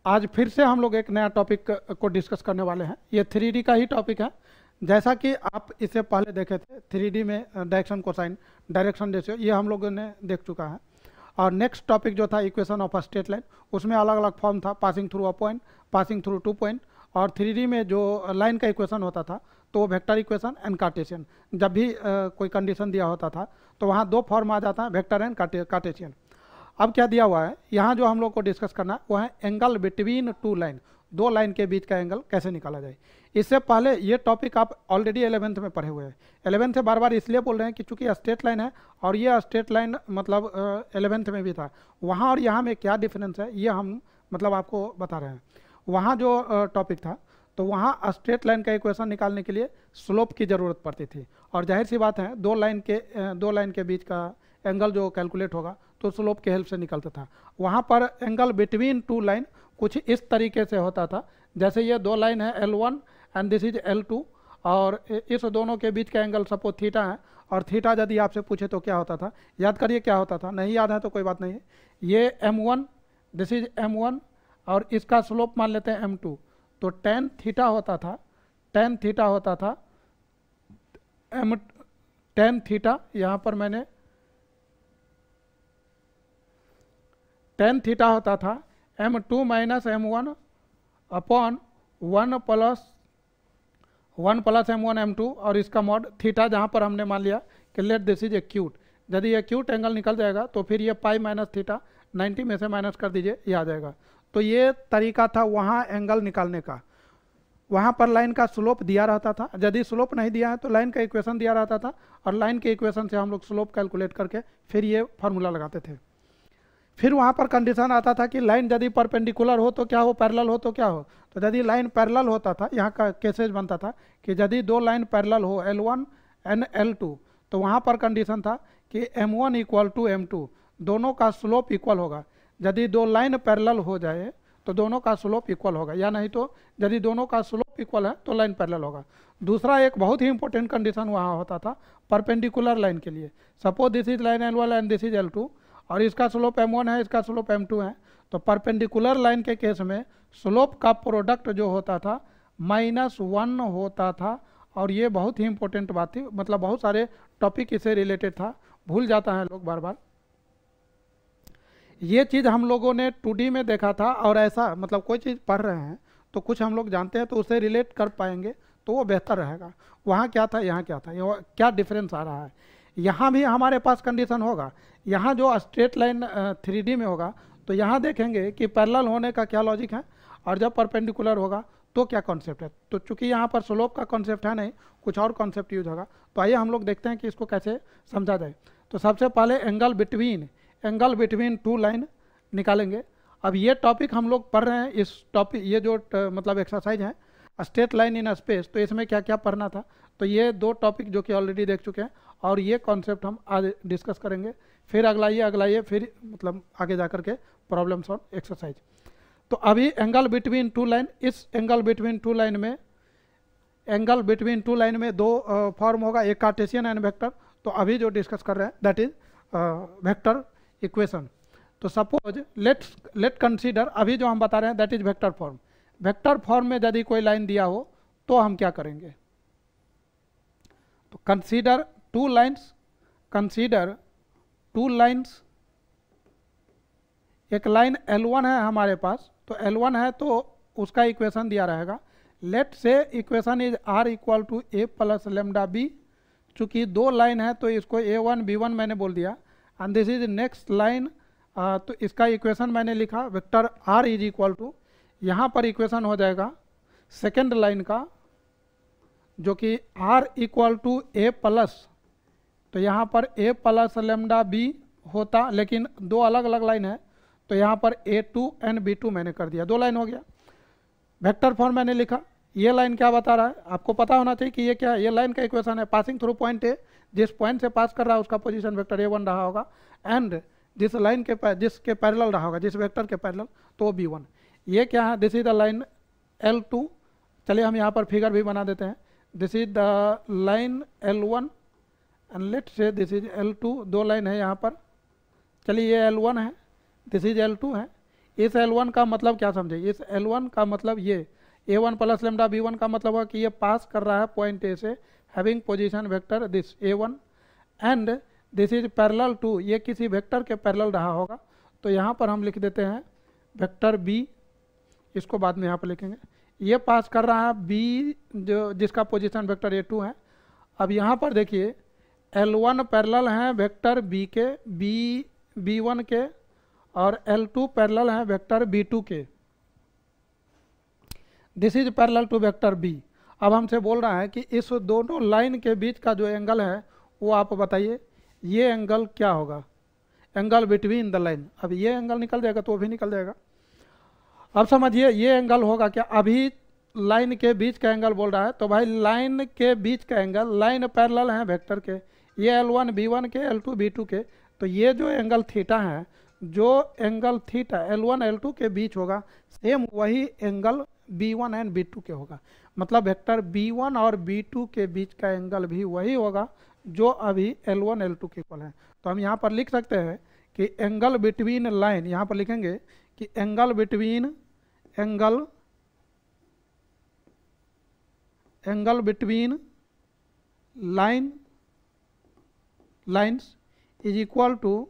आज फिर से हम लोग एक नया टॉपिक को डिस्कस करने वाले हैं। ये 3D का ही टॉपिक है। जैसा कि आप इससे पहले देखे थे 3D में डायरेक्शन कोसाइन, डायरेक्शन रेशियो, ये हम लोगों ने देख चुका है। और नेक्स्ट टॉपिक जो था equation of a straight line, उसमें अलग अलग फॉर्म था, passing through a point, passing through 2 point. और 3D में जो लाइन का इक्वेशन होता था तो वो वेक्टर इक्वेशन एंड कार्टेशियन। जब भी कोई कंडीशन दिया होता था तो वहाँ दो फॉर्म आ जाता है, वेक्टर एंड कार्टेशियन। अब क्या दिया हुआ है यहाँ जो हम लोग को डिस्कस करना है वो है एंगल बिटवीन टू लाइन। दो लाइन के बीच का एंगल कैसे निकाला जाए। इससे पहले ये टॉपिक आप ऑलरेडी 11th में पढ़े हुए हैं। 11th से बार बार इसलिए बोल रहे हैं कि चूंकि स्ट्रेट लाइन है और ये स्ट्रेट लाइन मतलब 11th में भी था। वहाँ और यहाँ में क्या डिफरेंस है ये हम मतलब आपको बता रहे हैं। वहाँ जो टॉपिक था तो वहाँ स्ट्रेट लाइन का इक्वेशन निकालने के लिए स्लोप की ज़रूरत पड़ती थी। और जाहिर सी बात है दो लाइन के बीच का एंगल जो कैलकुलेट होगा तो स्लोप के हेल्प से निकलता था। वहाँ पर एंगल बिटवीन टू लाइन कुछ इस तरीके से होता था, जैसे ये दो लाइन है L1 and this is L2 और इस दोनों के बीच का एंगल सपोज थीटा है। और थीटा यदि आपसे पूछे तो क्या होता था, याद करिए क्या होता था, नहीं याद है तो कोई बात नहीं है। ये M1, दिस इज M1 और इसका स्लोप मान लेते हैं M2। तो टेन थीटा होता था, टेन थीटा होता था टेन थीटा, यहाँ पर मैंने टेन थीटा होता था M2 minus M1 upon 1 plus M1 M2 और इसका मॉड थीटा, जहाँ पर हमने मान लिया कि लेट दिस इज एक्यूट। यदि एक्यूट एंगल निकल जाएगा तो फिर ये पाई माइनस थीटा 90 में से माइनस कर दीजिए, ये आ जाएगा। तो ये तरीका था वहाँ एंगल निकालने का। वहाँ पर लाइन का स्लोप दिया रहता था, यदि स्लोप नहीं दिया है तो लाइन का इक्वेशन दिया रहता था और लाइन के इक्वेशन से हम लोग स्लोप कैलकुलेट करके फिर ये फार्मूला लगाते थे। फिर वहाँ पर कंडीशन आता था कि लाइन यदि परपेंडिकुलर हो तो क्या हो, पैरेलल हो तो क्या हो। तो यदि लाइन पैरेलल होता था, यहाँ का केसेज बनता था कि यदि दो लाइन पैरेलल हो L1 एंड L2 तो वहाँ पर कंडीशन था कि M1 इक्वल टू M2, दोनों का स्लोप इक्वल होगा। यदि दो लाइन पैरेलल हो जाए तो दोनों का स्लोप इक्वल होगा, या नहीं तो यदि दोनों का स्लोप इक्वल है तो लाइन पैरेलल होगा। दूसरा एक बहुत ही इंपॉर्टेंट कंडीशन वहाँ होता था परपेंडिकुलर लाइन के लिए। Suppose this is line L1 and this is L2 और इसका स्लोप M1 है, इसका स्लोप M2 है। तो परपेंडिकुलर लाइन के केस में स्लोप का प्रोडक्ट जो होता था -1 होता था। और ये बहुत ही इंपॉर्टेंट बात थी, मतलब बहुत सारे टॉपिक इससे रिलेटेड था, भूल जाता है लोग बार बार। ये चीज़ हम लोगों ने 2D में देखा था और ऐसा मतलब कोई चीज़ पढ़ रहे हैं तो कुछ हम लोग जानते हैं तो उसे रिलेट कर पाएंगे तो वो बेहतर रहेगा। वहाँ क्या था, यहाँ क्या था, यहाँ क्या डिफरेंस आ रहा है। यहाँ भी हमारे पास कंडीशन होगा। यहाँ जो स्ट्रेट लाइन 3D में होगा तो यहाँ देखेंगे कि पैरेलल होने का क्या लॉजिक है और जब परपेंडिकुलर होगा तो क्या कॉन्सेप्ट है। तो चूंकि यहाँ पर स्लोप का कॉन्सेप्ट है नहीं, कुछ और कॉन्सेप्ट यूज होगा। तो आइए हम लोग देखते हैं कि इसको कैसे समझा जाए। तो सबसे पहले एंगल बिटवीन टू लाइन निकालेंगे। अब ये टॉपिक हम लोग पढ़ रहे हैं, इस टॉपिक ये जो मतलब एक्सरसाइज है स्ट्रेट लाइन इन स्पेस, तो इसमें क्या क्या पढ़ना था। तो ये दो टॉपिक जो कि ऑलरेडी देख चुके हैं और ये कॉन्सेप्ट हम आज डिस्कस करेंगे। फिर अगला ये फिर मतलब आगे जा करके प्रॉब्लम्स और एक्सरसाइज। तो अभी एंगल बिटवीन टू लाइन, इस एंगल बिटवीन टू लाइन में दो फॉर्म होगा, एक कार्टेशियन एंड वेक्टर। तो अभी जो डिस्कस कर रहे हैं दैट इज वेक्टर इक्वेशन। तो सपोज लेट कंसीडर, अभी जो हम बता रहे हैं that is vector form. Vector form में यदि कोई लाइन दिया हो तो हम क्या करेंगे। तो कंसीडर टू लाइन्स, एक लाइन L1 है हमारे पास। तो L1 है तो उसका इक्वेशन दिया रहेगा। Let say equation is R equal to A plus lambda B। चूँकि दो लाइन है तो इसको A1 B1 मैंने बोल दिया and this is next line. तो इसका इक्वेशन मैंने लिखा vector R is equal to, यहाँ पर इक्वेशन हो जाएगा सेकेंड लाइन का जो कि R equal to A plus, तो यहाँ पर A प्लस लेमडा B होता, लेकिन दो अलग अलग लाइन है तो यहाँ पर A2 एंड B2 मैंने कर दिया, दो लाइन हो गया। वेक्टर फॉर्म मैंने लिखा। ये लाइन क्या बता रहा है आपको पता होना चाहिए कि ये क्या है। ये लाइन का इक्वेशन है पासिंग थ्रू पॉइंट A, जिस पॉइंट से पास कर रहा है उसका पोजीशन वेक्टर A1 रहा होगा एंड जिस लाइन के जिसके पैरेलल रहा होगा, जिस वेक्टर के पैरेलल, तो वो B1। ये क्या है, this is the line L2। चलिए हम यहाँ पर फिगर भी बना देते हैं। This is the line L1 and let से दिस इज L2। दो लाइन है यहाँ पर, चलिए ये L1 है, दिस इज L2 है। इस L1 का मतलब क्या समझे, इस L1 का मतलब ये A1 प्लस लेमडा B1 का मतलब है कि ये पास कर रहा है पॉइंट ए से having position vector this A1 and this is parallel to, ये किसी वेक्टर के पैरेलल रहा होगा। तो यहाँ पर हम लिख देते हैं वेक्टर B, इसको बाद में यहाँ पर लिखेंगे। ये पास कर रहा है B जो जिसका पोजीशन वेक्टर A2 है। अब यहाँ पर देखिए L1 पैरेलल है वेक्टर B के B1 के और L2 पैरेलल है वेक्टर B2 के। This is parallel to vector B। अब हमसे बोल रहा है कि इस दोनों लाइन के बीच का जो एंगल है वो आप बताइए, ये एंगल क्या होगा, एंगल बिटवीन द लाइन। अब ये एंगल निकल जाएगा तो वो भी निकल जाएगा। अब समझिए ये एंगल होगा क्या, अभी लाइन के बीच का एंगल बोल रहा है, तो भाई लाइन के बीच का एंगल, लाइन पैरेलल है वेक्टर के, ये L1 B1 के L2 B2 के, तो ये जो एंगल थीटा है, जो एंगल थीटा L1 L2 के बीच होगा, सेम वही एंगल B1 एंड B2 के होगा। मतलब वेक्टर B1 और B2 के बीच का एंगल भी वही होगा जो अभी L1 L2 के इक्वल है। तो हम यहाँ पर लिख सकते हैं कि एंगल बिटवीन लाइन, यहाँ पर लिखेंगे कि angle between lines is equal to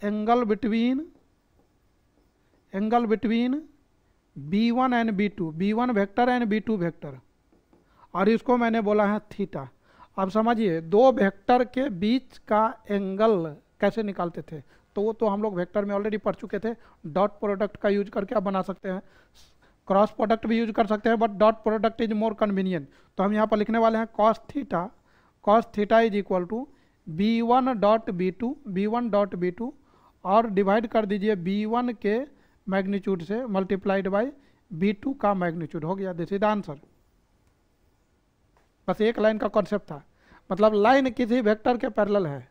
angle between B1 and B2, B1 vector and B2 vector, और इसको मैंने बोला है थीटा। अब समझिए दो वेक्टर के बीच का एंगल कैसे निकालते थे, तो वो तो हम लोग वेक्टर में ऑलरेडी पढ़ चुके थे। डॉट प्रोडक्ट का यूज करके आप बना सकते हैं, क्रॉस प्रोडक्ट भी यूज कर सकते हैं, but dot product is more convenient. तो हम यहाँ पर लिखने वाले हैं cos theta is equal to B1 dot B2 और डिवाइड कर दीजिए B1 के मैग्नीट्यूड से मल्टीप्लाइड बाय B2 का मैग्नीट्यूड, हो गया। This is the answer. बस एक लाइन का कॉन्सेप्ट था, मतलब लाइन किसी वेक्टर के पैरेलल है,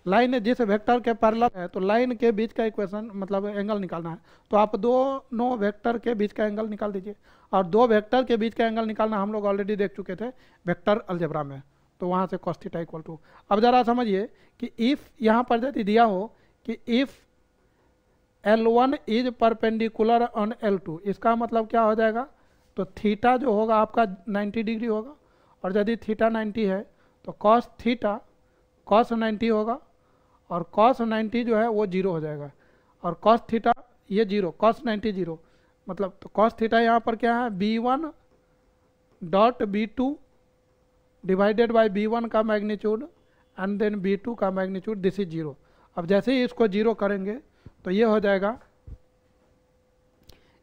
लाइन जिस वेक्टर के पैरेलल है, तो लाइन के बीच का इक्वेशन मतलब एंगल निकालना है, तो आप दोनों वेक्टर के बीच का एंगल निकाल दीजिए। और दो वेक्टर के बीच का एंगल निकालना हम लोग ऑलरेडी देख चुके थे वेक्टर अलजेब्रा में, तो वहाँ से cos थीटा इक्वल टू। अब जरा समझिए कि इफ़ यहाँ पर यदि दिया हो कि if L1 is perpendicular on L2, इसका मतलब क्या हो जाएगा, तो थीटा जो होगा आपका 90 डिग्री होगा, और यदि थीटा 90 है तो cos थीटा cos 90 होगा, और cos 90 जो है वो 0 हो जाएगा, और cos थीटा ये 0, cos 90 0, मतलब तो cos थीटा यहाँ पर क्या है, B1 dot B2 divided by B1 का मैग्नीट्यूड एंड देन B2 का मैग्नीट्यूड, दिस इज 0। अब जैसे ही इसको 0 करेंगे तो ये हो जाएगा,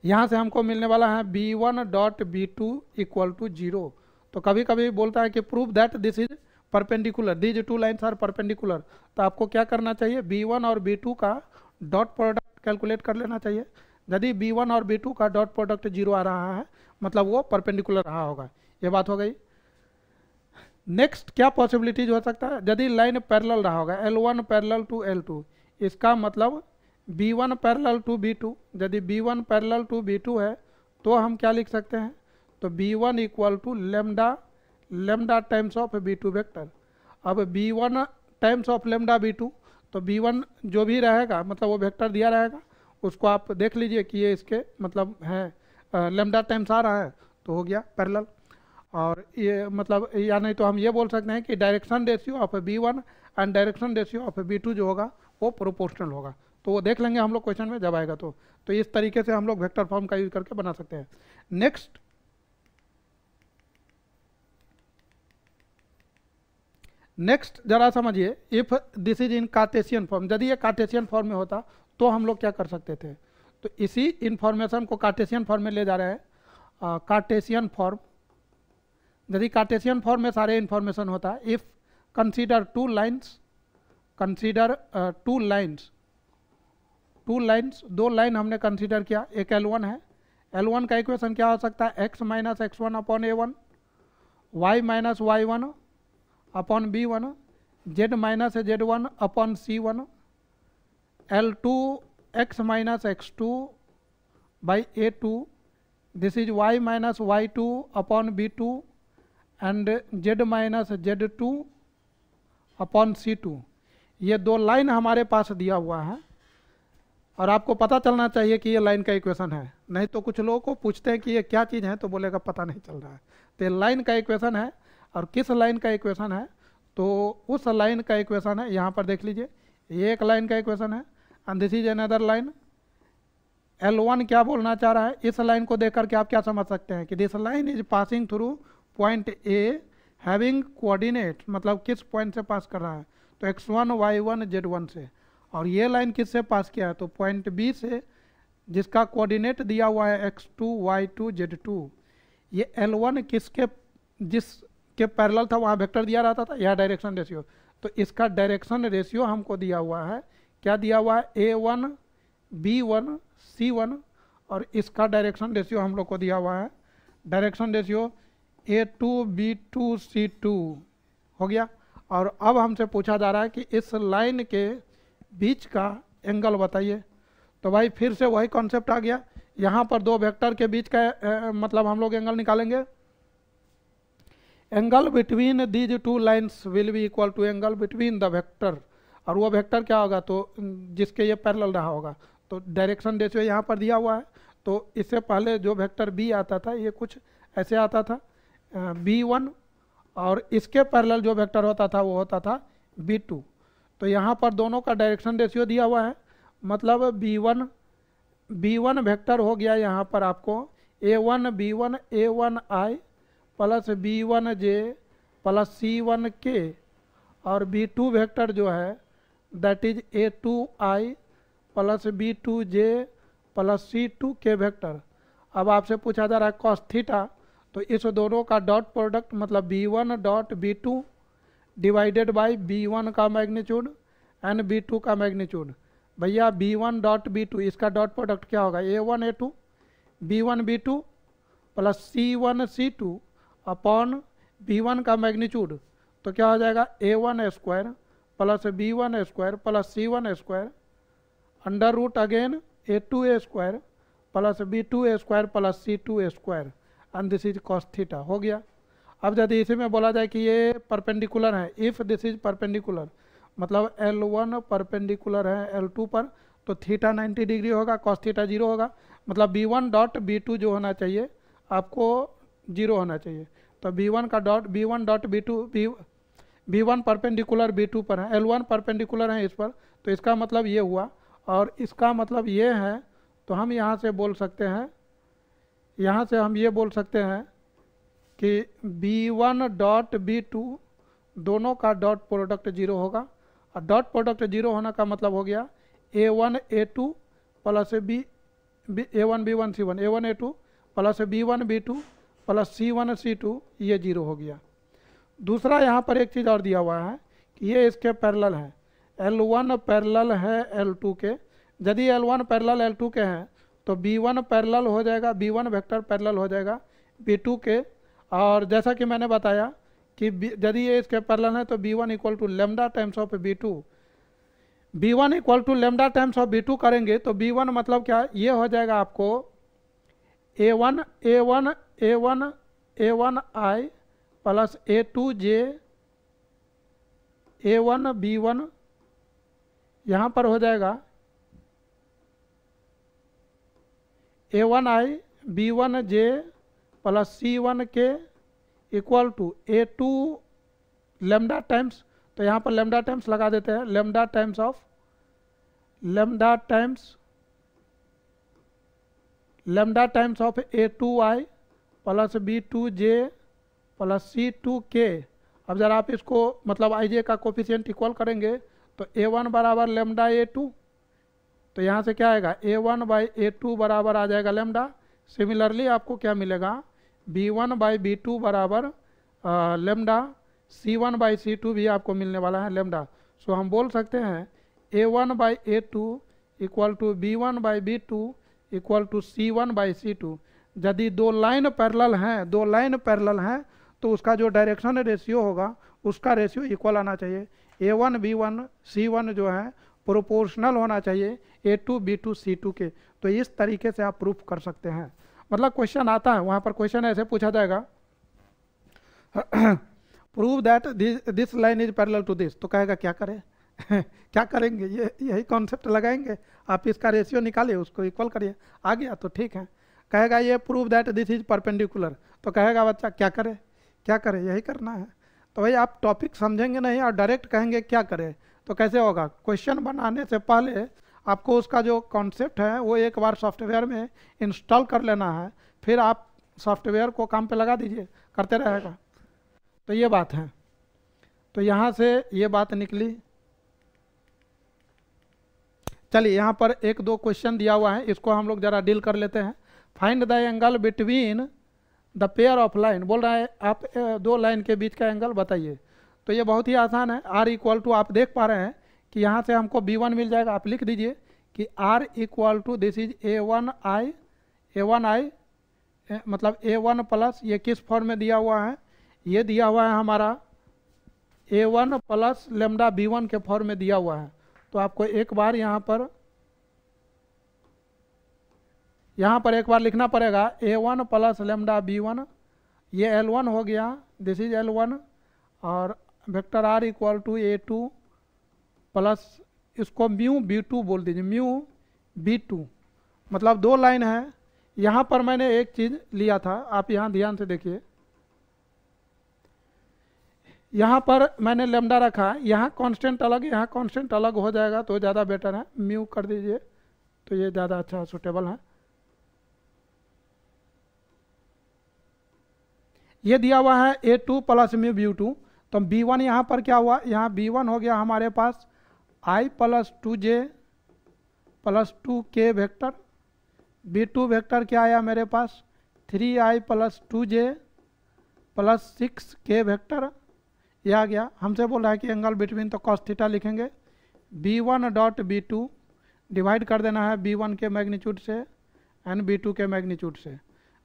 यहाँ से हमको मिलने वाला है B1 dot B2 equal to 0। तो कभी कभी बोलता है कि prove that this is perpendicular, these two lines are perpendicular, तो आपको क्या करना चाहिए, B1 और B2 का डॉट प्रोडक्ट कैलकुलेट कर लेना चाहिए। यदि B1 और B2 का डॉट प्रोडक्ट 0 आ रहा है मतलब वो परपेंडिकुलर रहा होगा, ये बात हो गई। नेक्स्ट क्या पॉसिबिलिटीज हो सकता है, यदि लाइन पैरेलल रहा होगा, L1 पैरेलल टू L2, इसका मतलब B1 पैरेलल टू B2, यदि B1 पैरेलल टू B2 है तो हम क्या लिख सकते हैं, तो B1 equal to lambda times of B2 vector. अब B1 times of lambda B2, तो B1 जो भी रहेगा मतलब वो वेक्टर दिया रहेगा, उसको आप देख लीजिए कि ये इसके मतलब है लेमडा टाइम्स आ रहा है, तो हो गया पैरेलल। और ये मतलब या नहीं तो हम ये बोल सकते हैं कि direction ratio of B1 and direction ratio of B2 जो होगा वो प्रोपोर्शनल होगा, तो वो देख लेंगे हम लोग क्वेश्चन में जब आएगा। तो इस तरीके से हम लोग वेक्टर फॉर्म का यूज करके बना सकते हैं। नेक्स्ट जरा समझिए, if this is in Cartesian form, यदि ये कार्टेशियन फॉर्म में होता तो हम लोग क्या कर सकते थे, तो इसी इंफॉर्मेशन को कार्टेशियन फॉर्म में ले जा रहे हैं। कार्टेशियन फॉर्म, यदि कार्टेशियन फॉर्म में सारे इंफॉर्मेशन होता है, इफ कंसीडर टू लाइन्स, दो लाइन हमने कंसीडर किया, एक L1 है, L1 का इक्वेशन क्या हो सकता है, x minus x1 upon A1, y minus y1 upon B1, z minus z1 upon C1, L2 x minus x2 by A2, this is y minus y2 upon B2 and z minus z2 upon C2। ये दो line हमारे पास दिया हुआ है, और आपको पता चलना चाहिए कि ये लाइन का इक्वेशन है, नहीं तो कुछ लोगों को पूछते हैं कि ये क्या चीज़ है तो बोलेगा पता नहीं चल रहा है। तो ये लाइन का इक्वेशन है, और किस लाइन का इक्वेशन है, तो उस लाइन का इक्वेशन है, यहाँ पर देख लीजिए ये एक लाइन का इक्वेशन है and this is another line. L1 क्या बोलना चाह रहा है, इस लाइन को देख करके आप क्या समझ सकते हैं कि this line is passing through point A having coordinate, मतलब किस पॉइंट से पास कर रहा है, तो x1 y1 z1 से। और ये लाइन किस से पास किया है, तो पॉइंट बी से जिसका कोऑर्डिनेट दिया हुआ है x2 y2 z2। ये L1 किसके जिसके पैरेलल था वहाँ वेक्टर दिया रहता था, यह डायरेक्शन रेशियो, तो इसका डायरेक्शन रेशियो हमको दिया हुआ है, क्या दिया हुआ है, A1 B1 C1, और इसका डायरेक्शन रेशियो हम लोग को दिया हुआ है, direction ratio A2 B2 C2 हो गया। और अब हमसे पूछा जा रहा है कि इस लाइन के बीच का एंगल बताइए। तो भाई फिर से वही कॉन्सेप्ट आ गया, यहाँ पर दो वेक्टर के बीच का मतलब हम लोग एंगल निकालेंगे। Angle between these two lines will be equal to angle between the vector, और वो वेक्टर क्या होगा, तो जिसके ये पैरेलल रहा होगा। तो डायरेक्शन रेशियो यहाँ पर दिया हुआ है, तो इससे पहले जो वेक्टर बी आता था ये कुछ ऐसे आता था B1, और इसके पैरेलल जो वेक्टर होता था वो होता था B2। तो यहाँ पर दोनों का डायरेक्शन रेशियो दिया हुआ है, मतलब B1 वेक्टर हो गया यहाँ पर आपको A1 B1 A1I plus B1J plus C1K, और B2 वेक्टर जो है that is A2I plus B2J plus C2K vector. अब आपसे पूछा जा रहा है cos थीटा, तो इस दोनों का डॉट प्रोडक्ट मतलब B1 dot B2 divided by B1 का मैग्नीट्यूड एंड B2 का मैग्नीट्यूड। भैया B1 डॉट B2 इसका डॉट प्रोडक्ट क्या होगा, A1 A2 B1 B2 plus C1 C2 upon B1 का मैग्नीट्यूड, तो क्या हो जाएगा A1 square plus B1 square plus C1 square under root again A2 square plus B2 square plus C2 square and this is cos theta हो गया। अब यदि इसी में बोला जाए कि ये परपेंडिकुलर है, इफ़ दिस इज परपेंडिकुलर मतलब L1 परपेंडिकुलर है L2 पर, तो थीटा 90 डिग्री होगा, cos थीटा 0 होगा, मतलब B1 डॉट B2 जो होना चाहिए आपको 0 होना चाहिए। तो B1 dot B2 B1 perpendicular B2 पर है, L1 परपेंडिकुलर है इस पर, तो इसका मतलब ये हुआ, और इसका मतलब ये है, तो हम यहाँ से बोल सकते हैं, यहाँ से हम ये बोल सकते हैं कि B1 डॉट B2 दोनों का डॉट प्रोडक्ट 0 होगा, और डॉट प्रोडक्ट 0 होने का मतलब हो गया A1 A2 plus A1 B1 C1 A1 A2 plus B1 B2 plus C1 C2 ये 0 हो गया। दूसरा यहाँ पर एक चीज़ और दिया हुआ है कि ये इसके पैरेलल है, L1 पैरेलल है L2 के, यदि L1 पैरेलल L2 के हैं तो B1 पैरेलल हो जाएगा, B1 वेक्टर पैरेलल हो जाएगा B2 के, और जैसा कि मैंने बताया कि यदि ये इसके पैरेलल है तो B1 equal to lambda times of B2, B1 equal to lambda times of B2 करेंगे तो B1 मतलब क्या, ये हो जाएगा आपको A1I plus A2J A1 B1, यहाँ पर हो जाएगा A1I B1J plus C1K equal to A2 lambda times, तो यहाँ पर लेमडा टाइम्स लगा देते हैं, lambda times of A2I plus B2J plus C2K। अब जरा आप इसको मतलब IJ का कोफिशिएंट इक्वल करेंगे तो A1 बराबर लेमडा A2, तो यहाँ से क्या आएगा A1 बाई A2 बराबर आ जाएगा लेमडा। सिमिलरली आपको क्या मिलेगा, B1 बाई B2 बराबर लेमडा, C1 बाई C2 भी आपको मिलने वाला है लेमडा। सो हम बोल सकते हैं A1 by A2 equal to B1 by B2 equal to C1 by C2। यदि दो लाइन पैरेलल हैं तो उसका जो डायरेक्शन रेशियो होगा उसका रेशियो इक्वल आना चाहिए। A1 B1 C1 जो है प्रोपोर्शनल होना चाहिए A2 B2 C2 के। तो इस तरीके से आप प्रूफ कर सकते हैं, मतलब क्वेश्चन आता है वहाँ पर क्वेश्चन ऐसे पूछा जाएगा prove that this line is parallel to this, तो कहेगा क्या करें, क्या करेंगे, ये यही कॉन्सेप्ट लगाएंगे, आप इसका रेशियो निकालिए, उसको इक्वल करिए, आ गया तो ठीक है। कहेगा ये prove that this is perpendicular, तो कहेगा बच्चा क्या करे, क्या करे, यही करना है। तो भाई आप टॉपिक समझेंगे नहीं और डायरेक्ट कहेंगे क्या करे, तो कैसे होगा। क्वेश्चन बनाने से पहले आपको उसका जो कॉन्सेप्ट है वो एक बार सॉफ्टवेयर में इंस्टॉल कर लेना है, फिर आप सॉफ्टवेयर को काम पे लगा दीजिए, करते रहेगा। तो ये बात है, तो यहाँ से ये बात निकली। चलिए यहाँ पर एक दो क्वेश्चन दिया हुआ है, इसको हम लोग ज़रा डील कर लेते हैं। Find the angle between the pair of line, बोल रहा है आप दो लाइन के बीच का एंगल बताइए। तो ये बहुत ही आसान है, आर इक्वल टू, आप देख पा रहे हैं कि यहाँ से हमको B1 मिल जाएगा। आप लिख दीजिए कि R equal to this is A1I, मतलब A1 प्लस, ये किस फॉर्म में दिया हुआ है, ये दिया हुआ है हमारा A1 प्लस लेमडा B1 के फॉर्म में दिया हुआ है। तो आपको एक बार यहाँ पर एक बार लिखना पड़ेगा A1 प्लस लेमडा B1, ये L1 हो गया, दिस इज L1, और vector R equal to A2 plus, इसको म्यू B2 बोल दीजिए, म्यू B2, मतलब दो लाइन है। यहाँ पर मैंने एक चीज़ लिया था, आप यहाँ ध्यान से देखिए, यहाँ पर मैंने लेमडा रखा, यहाँ कांस्टेंट अलग, यहाँ कांस्टेंट अलग हो जाएगा तो ज़्यादा बेटर है, म्यू कर दीजिए तो ये ज़्यादा अच्छा सूटेबल है। ये दिया हुआ है A2 प्लस म्यू B2, तो B1 यहाँ पर क्या हुआ, यहाँ B1 हो गया हमारे पास I plus 2J plus 2K vector, B2 vector क्या आया मेरे पास 3I plus 2J plus 6K vector, ये आ गया। हमसे बोल रहा है कि एंगल बिटवीन, तो कॉस थीटा लिखेंगे, B1 डॉट B2 डिवाइड कर देना है B1 के मैग्नीट्यूड से एंड B2 के मैग्नीट्यूड से।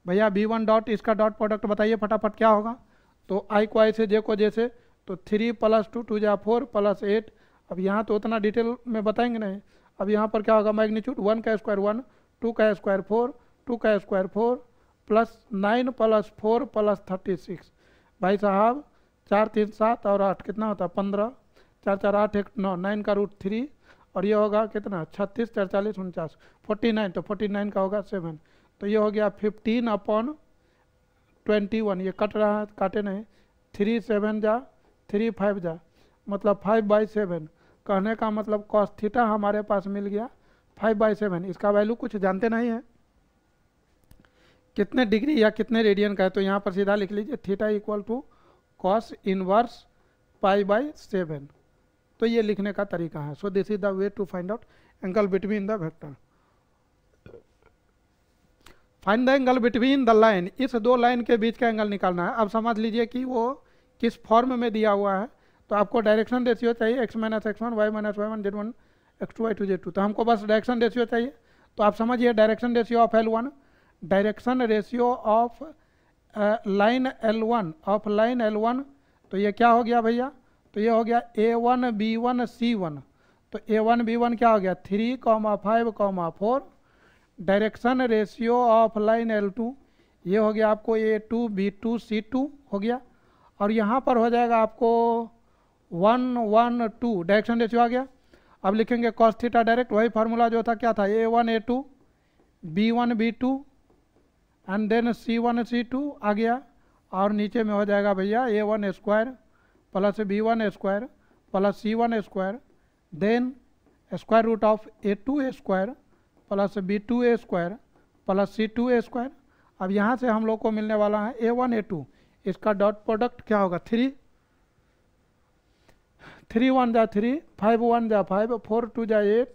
भैया B1 डॉट, इसका डॉट प्रोडक्ट बताइए फटाफट क्या होगा। तो I को I से, J को J से, तो 3 प्लस 2 2 जा 4 प्लस 8। अब यहाँ तो उतना डिटेल में बताएंगे नहीं, अब यहाँ पर क्या होगा, मैग्नीट्यूड 1 का स्क्वायर 1, 2 का स्क्वायर 4, 2 का स्क्वायर 4 प्लस 9 प्लस 4 प्लस 36। भाई साहब 4 3 7 और 8 कितना होता है 15, 4 4 8 1 9, 9 का रूट 3, और ये होगा कितना 36 4 40 49 49, तो 49 का होगा 7, तो ये हो गया 15/21। ये कट रहा है, काटे नहीं, 3 7 जा 3 5 जा, मतलब 5/7। कहने का मतलब कॉस थीटा हमारे पास मिल गया 5/7। इसका वैल्यू कुछ जानते नहीं है कितने डिग्री या कितने रेडियन का है, तो यहाँ पर सीधा लिख लीजिए theta equal to cos inverse π/7। तो ये लिखने का तरीका है। So this is the way to find out angle between the vector. Find the angle between the line, इस दो लाइन के बीच का एंगल निकालना है। अब समझ लीजिए कि वो किस फॉर्म में दिया हुआ है। तो आपको डायरेक्शन रेशियो चाहिए x - x1 y - y1 z1 x2 y2 z2, तो हमको बस डायरेक्शन रेशियो चाहिए। तो आप समझिए direction ratio of L1, direction ratio of line L1, तो ये क्या हो गया भैया, तो ये हो गया A1 B1 C1। तो A1 B1 क्या हो गया 3, 5, 4। Direction ratio of line L2, ये हो गया आपको A2 B2 C2 हो गया, और यहाँ पर हो जाएगा आपको 1 1 2, डायरेक्शन रेशियो आ गया। अब लिखेंगे कॉस थीटा डायरेक्ट, वही फार्मूला जो था, क्या था A1 A2 B1 B2 and then C1 C2 आ गया, और नीचे में हो जाएगा भैया A1 square plus B1 square plus C1 square, then square root of A2 square plus B2 square plus C2 square. अब यहाँ से हम लोग को मिलने वाला है A1 A2, इसका डॉट प्रोडक्ट क्या होगा 3 1 जा 3, 5 1 जा 5, 4 2 जा 8,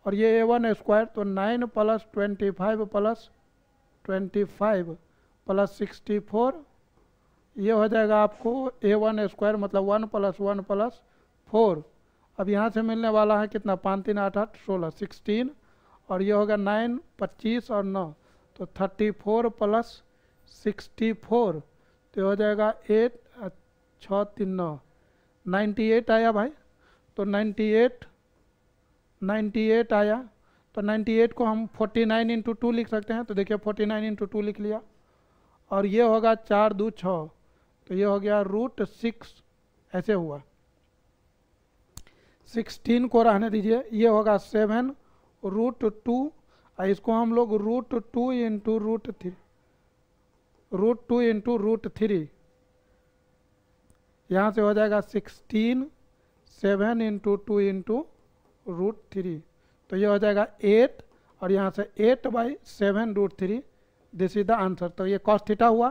और ये A1 स्क्वायर, तो 9 प्लस 25 प्लस 25 प्लस 64, ये हो जाएगा आपको A1 स्क्वायर, मतलब 1 प्लस 1 प्लस 4। अब यहाँ से मिलने वाला है कितना 5 3 8 8 16 16, और ये होगा 9 25 और 9, तो 34 प्लस 64, तो हो जाएगा 8 6 3 9 98 आया भाई। तो 98 आया, तो 98 को हम 49 × 2 लिख सकते हैं। तो देखिए 49 × 2 लिख लिया, और ये होगा 4 2 6, तो ये हो गया √6, ऐसे हुआ। 16 को रहने दीजिए, ये होगा 7√2, और इसको हम लोग √2 इंटू √3, √2 इंटू √3, यहाँ से हो जाएगा 16, 7 इंटू 2 इंटू √3, तो ये हो जाएगा 8, और यहाँ से 8/7√3, दिस इज द आंसर। तो ये कॉस थीटा हुआ,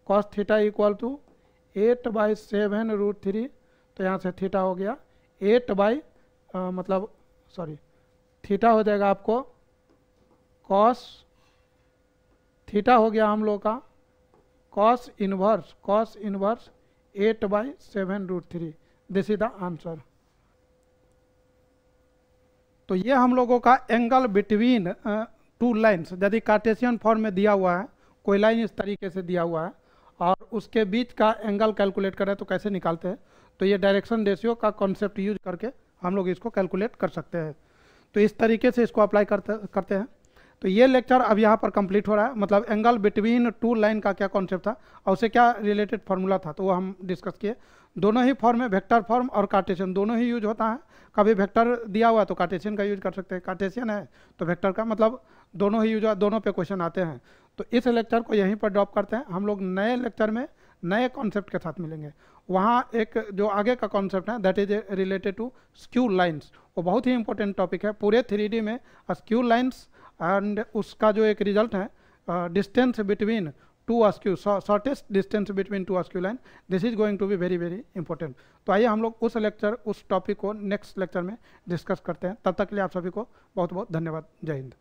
कॉस थीटा इक्वल टू 8/7√3, तो यहाँ से थीटा हो गया 8 मतलब सॉरी थीटा हो जाएगा आपको कॉस थीटा हो गया हम लोग का cos inverse 8/7√3, this is the answer. तो ये हम लोगों का एंगल बिटवीन टू लाइन्स, यदि कार्टेशियन फॉर्म में दिया हुआ है, कोई लाइन इस तरीके से दिया हुआ है और उसके बीच का एंगल कैलकुलेट करें तो कैसे निकालते हैं, तो ये डायरेक्शन रेशियो का कॉन्सेप्ट यूज करके हम लोग इसको कैलकुलेट कर सकते हैं। तो इस तरीके से इसको अप्लाई करते हैं। तो ये लेक्चर अब यहाँ पर कंप्लीट हो रहा है, मतलब एंगल बिटवीन टू लाइन का क्या कॉन्सेप्ट था और उससे क्या रिलेटेड फार्मूला था, तो वो हम डिस्कस किए। दोनों ही फॉर्म में, वेक्टर फॉर्म और कार्टेशियन दोनों ही यूज होता है। कभी वेक्टर दिया हुआ है तो कार्टेशियन का यूज कर सकते हैं, कार्टेशियन है तो वेक्टर का, मतलब दोनों ही यूज, दोनों पे क्वेश्चन आते हैं। तो इस लेक्चर को यहीं पर ड्रॉप करते हैं, हम लोग नए लेक्चर में नए कॉन्सेप्ट के साथ मिलेंगे। वहाँ एक जो आगे का कॉन्सेप्ट है that is related to skew lines, वो बहुत ही इंपॉर्टेंट टॉपिक है पूरे 3D में। स्क्यू लाइन्स एंड उसका जो एक रिजल्ट है distance between two skew, shortest distance between two skew line, this is going to be very very important. तो आइए हम लोग उस टॉपिक को नेक्स्ट लेक्चर में डिस्कस करते हैं। तब तक के लिए आप सभी को बहुत बहुत धन्यवाद। जय हिंद।